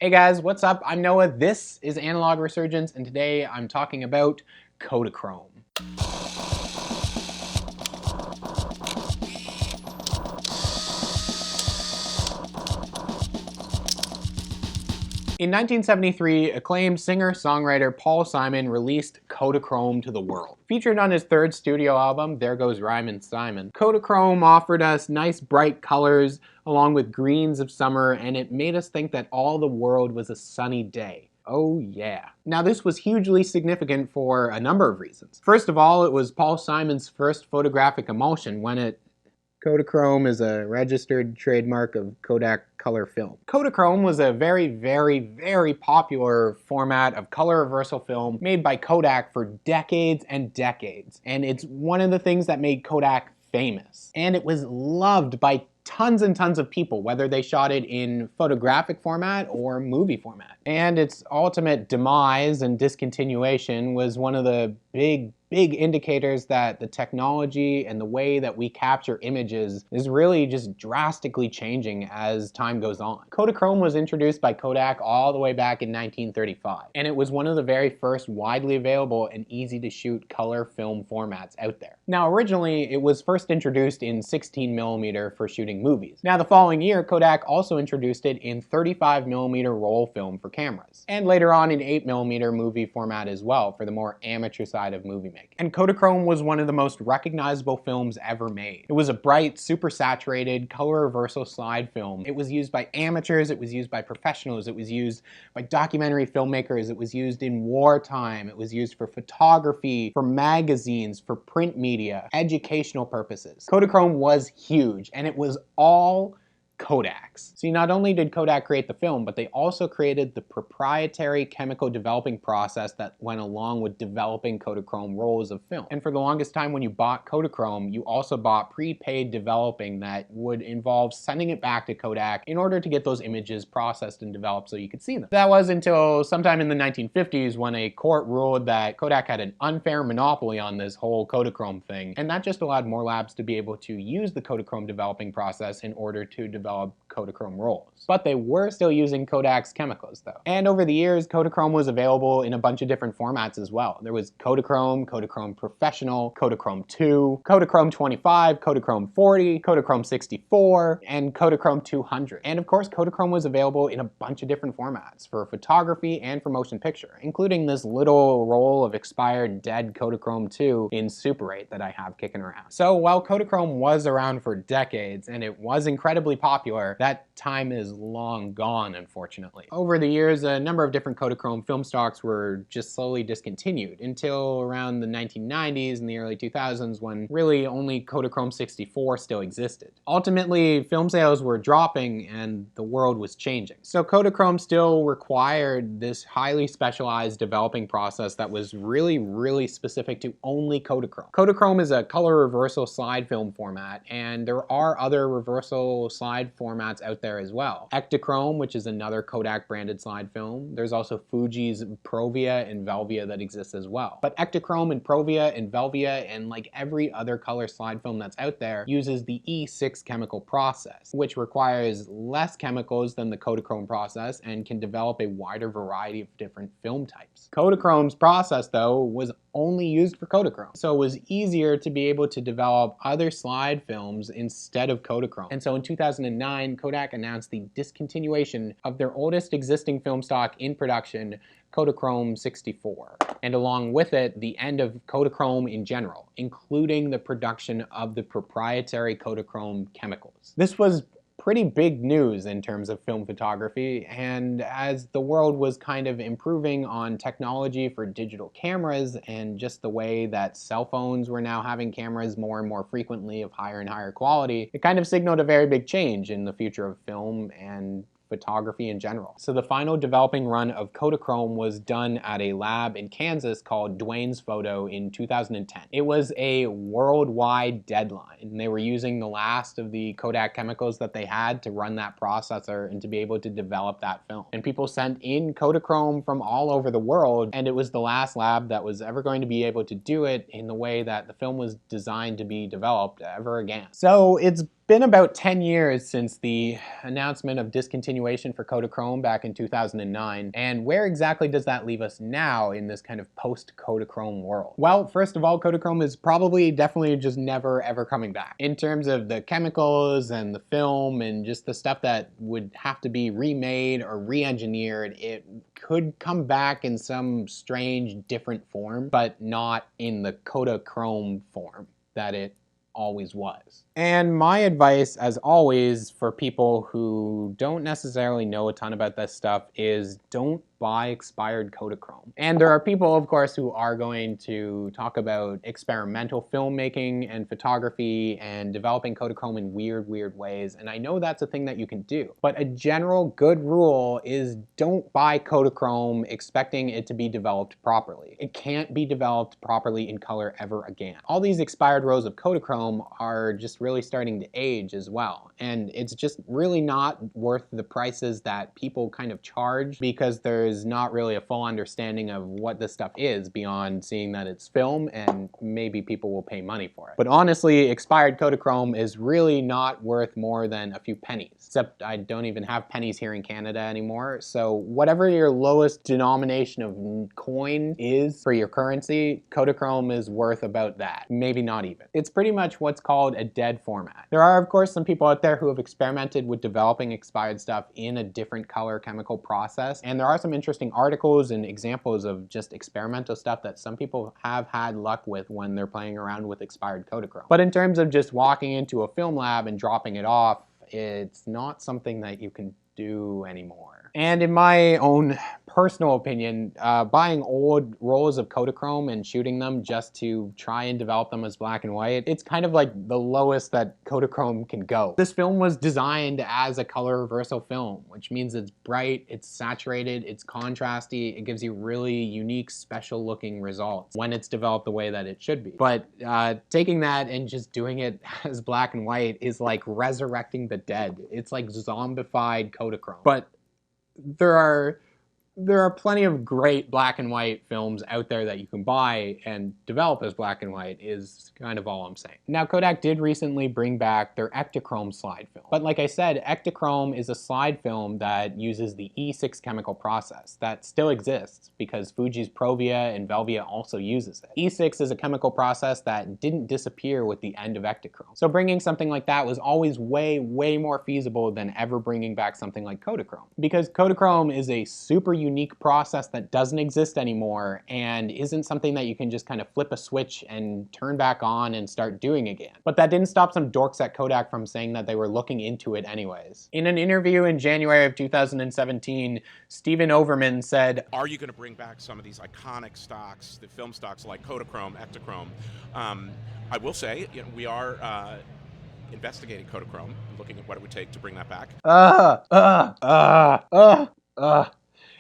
Hey guys, what's up? I'm Noah, this is Analog Resurgence, and today I'm talking about Kodachrome. In 1973, acclaimed singer-songwriter Paul Simon released Kodachrome to the world. Featured on his third studio album, There Goes Rhymin' Simon, Kodachrome offered us nice bright colors along with greens of summer, and it made us think that all the world was a sunny day. Oh yeah. Now this was hugely significant for a number of reasons. First of all, it was Paul Simon's first photographic emulsion when Kodachrome is a registered trademark of Kodak color film. Kodachrome was a very popular format of color reversal film made by Kodak for decades and decades. And it's one of the things that made Kodak famous. And it was loved by tons and tons of people, whether they shot it in photographic format or movie format. And its ultimate demise and discontinuation was one of the big indicators that the technology and the way that we capture images is really just drastically changing as time goes on. Kodachrome was introduced by Kodak all the way back in 1935, and it was one of the very first widely available and easy to shoot color film formats out there. Now originally it was first introduced in 16mm for shooting movies. Now the following year Kodak also introduced it in 35mm roll film for cameras, and later on in 8mm movie format as well for the more amateur side of movie making. And Kodachrome was one of the most recognizable films ever made. It was a bright, super saturated, color reversal slide film. It was used by amateurs, it was used by professionals, it was used by documentary filmmakers, it was used in wartime, it was used for photography, for magazines, for print media, educational purposes. Kodachrome was huge, and it was all Kodaks. See, not only did Kodak create the film, but they also created the proprietary chemical developing process that went along with developing Kodachrome rolls of film. And for the longest time when you bought Kodachrome, you also bought prepaid developing that would involve sending it back to Kodak in order to get those images processed and developed so you could see them. That was until sometime in the 1950s when a court ruled that Kodak had an unfair monopoly on this whole Kodachrome thing, and that just allowed more labs to be able to use the Kodachrome developing process in order to develop Kodachrome rolls. But they were still using Kodak's chemicals though. And over the years, Kodachrome was available in a bunch of different formats as well. There was Kodachrome, Kodachrome Professional, Kodachrome 2, Kodachrome 25, Kodachrome 40, Kodachrome 64, and Kodachrome 200. And of course, Kodachrome was available in a bunch of different formats for photography and for motion picture, including this little roll of expired dead Kodachrome 2 in Super 8 that I have kicking around. So while Kodachrome was around for decades and it was incredibly popular, that time is long gone, unfortunately. Over the years, a number of different Kodachrome film stocks were just slowly discontinued until around the 1990s and the early 2000s when really only Kodachrome 64 still existed. Ultimately, film sales were dropping and the world was changing. So Kodachrome still required this highly specialized developing process that was really specific to only Kodachrome. Kodachrome is a color reversal slide film format, and there are other reversal slide formats out there as well. Ektachrome, which is another Kodak branded slide film. There's also Fuji's Provia and Velvia that exists as well. But Ektachrome and Provia and Velvia and like every other color slide film that's out there uses the E6 chemical process, which requires less chemicals than the Kodachrome process and can develop a wider variety of different film types. Kodachrome's process though was only used for Kodachrome, so it was easier to be able to develop other slide films instead of Kodachrome. And so in 2009, Kodak announced the discontinuation of their oldest existing film stock in production, Kodachrome 64, and along with it, the end of Kodachrome in general, including the production of the proprietary Kodachrome chemicals. This was pretty big news in terms of film photography, and as the world was kind of improving on technology for digital cameras and just the way that cell phones were now having cameras more and more frequently of higher and higher quality, it kind of signaled a very big change in the future of film and photography in general. So the final developing run of Kodachrome was done at a lab in Kansas called Dwayne's Photo in 2010. It was a worldwide deadline, and they were using the last of the Kodak chemicals that they had to run that processor and to be able to develop that film. And people sent in Kodachrome from all over the world, and it was the last lab that was ever going to be able to do it in the way that the film was designed to be developed ever again. So it's been about 10 years since the announcement of discontinuation for Kodachrome back in 2009, and where exactly does that leave us now in this kind of post-Kodachrome world? Well, first of all, Kodachrome is probably definitely just never ever coming back. In terms of the chemicals and the film and just the stuff that would have to be remade or re-engineered, it could come back in some strange different form, but not in the Kodachrome form that it always was. And my advice, as always, for people who don't necessarily know a ton about this stuff is don't buy expired Kodachrome. And there are people, of course, who are going to talk about experimental filmmaking and photography and developing Kodachrome in weird ways. And I know that's a thing that you can do. But a general good rule is don't buy Kodachrome expecting it to be developed properly. It can't be developed properly in color ever again. All these expired rows of Kodachrome are just really starting to age as well. And it's just really not worth the prices that people kind of charge because there's not really a full understanding of what this stuff is beyond seeing that it's film and maybe people will pay money for it. But honestly, expired Kodachrome is really not worth more than a few pennies. Except I don't even have pennies here in Canada anymore. So whatever your lowest denomination of coin is for your currency, Kodachrome is worth about that. Maybe not even. It's pretty much what's called a dead format. There are, of course, some people out there who have experimented with developing expired stuff in a different color chemical process. And there are some interesting articles and examples of just experimental stuff that some people have had luck with when they're playing around with expired Kodachrome. But in terms of just walking into a film lab and dropping it off, it's not something that you can do anymore. And in my own personal opinion, buying old rolls of Kodachrome and shooting them just to try and develop them as black and white, it's kind of like the lowest that Kodachrome can go. This film was designed as a color reversal film, which means it's bright, it's saturated, it's contrasty, it gives you really unique, special looking results when it's developed the way that it should be. But taking that and just doing it as black and white is like resurrecting the dead. It's like zombified Kodachrome. But there are plenty of great black and white films out there that you can buy and develop as black and white is kind of all I'm saying. Now, Kodak did recently bring back their Ektachrome slide film. But like I said, Ektachrome is a slide film that uses the E6 chemical process that still exists because Fuji's Provia and Velvia also uses it. E6 is a chemical process that didn't disappear with the end of Ektachrome. So bringing something like that was always way more feasible than ever bringing back something like Kodachrome. Because Kodachrome is a super unique process that doesn't exist anymore and isn't something that you can just kind of flip a switch and turn back on and start doing again. But that didn't stop some dorks at Kodak from saying that they were looking into it anyways. In an interview in January of 2017, Stephen Overman said, "Are you going to bring back some of these iconic stocks, the film stocks like Kodachrome, Ektachrome?" I will say, we are investigating Kodachrome, looking at what it would take to bring that back.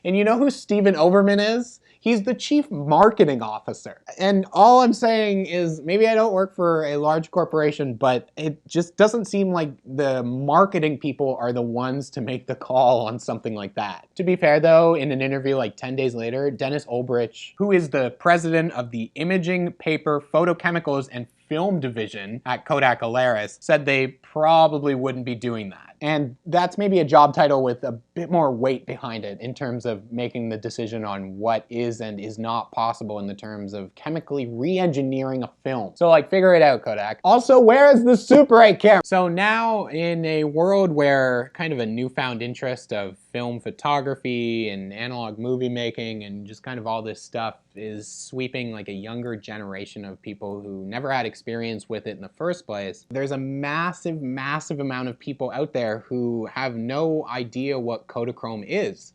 And you know who Stephen Overman is? He's the chief marketing officer. And all I'm saying is maybe I don't work for a large corporation, but it just doesn't seem like the marketing people are the ones to make the call on something like that. To be fair though, in an interview like 10 days later, Dennis Olbrich, who is the president of the Imaging, Paper, Photochemicals, and Film division at Kodak Alaris, said they probably wouldn't be doing that. And that's maybe a job title with a bit more weight behind it in terms of making the decision on what is and is not possible in the terms of chemically re-engineering a film. So like, figure it out, Kodak. Also, where is the Super 8 camera? So now in a world where kind of a newfound interest of film photography and analog movie making and just kind of all this stuff is sweeping like a younger generation of people who never had experience with it in the first place, there's a massive amount of people out there who have no idea what Kodachrome is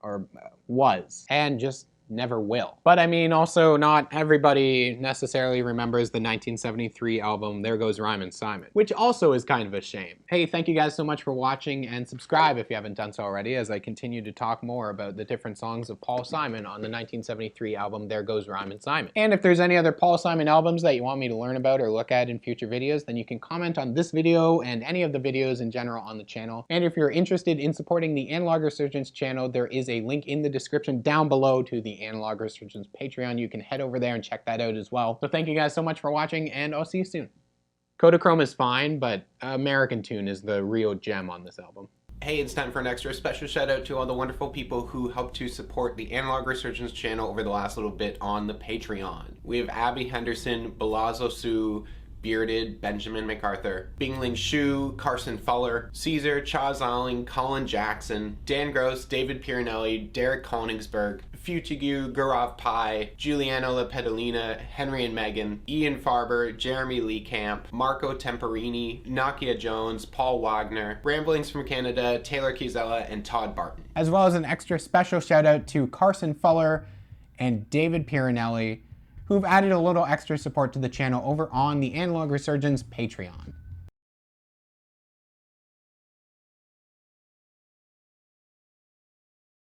or was and just never will. But I mean, also not everybody necessarily remembers the 1973 album There Goes Rhymin' Simon, which also is kind of a shame. Hey, thank you guys so much for watching, and subscribe if you haven't done so already as I continue to talk more about the different songs of Paul Simon on the 1973 album There Goes Rhymin' Simon. And if there's any other Paul Simon albums that you want me to learn about or look at in future videos, then you can comment on this video and any of the videos in general on the channel. And if you're interested in supporting the Analog Resurgence channel, there is a link in the description down below to the Analog Resurgence Patreon. You can head over there and check that out as well. So thank you guys so much for watching, and I'll see you soon. Kodachrome is fine, but American Tune is the real gem on this album. Hey, it's time for an extra special shout out to all the wonderful people who helped to support the Analog Resurgence channel over the last little bit on the Patreon. We have Abby Henderson, Balazo Sue, Bearded, Benjamin MacArthur, Bingling Shu, Carson Fuller, Caesar, Chaz Alling, Colin Jackson, Dan Gross, David Piranelli, Derek Koningsberg, Futigu, Gaurav Pai, Giuliano Lepedalina, Henry and Megan, Ian Farber, Jeremy Lee Camp, Marco Temperini, Nakia Jones, Paul Wagner, Ramblings from Canada, Taylor Kizella, and Todd Barton. As well as an extra special shout out to Carson Fuller and David Piranelli, who've added a little extra support to the channel over on the Analog Resurgence Patreon.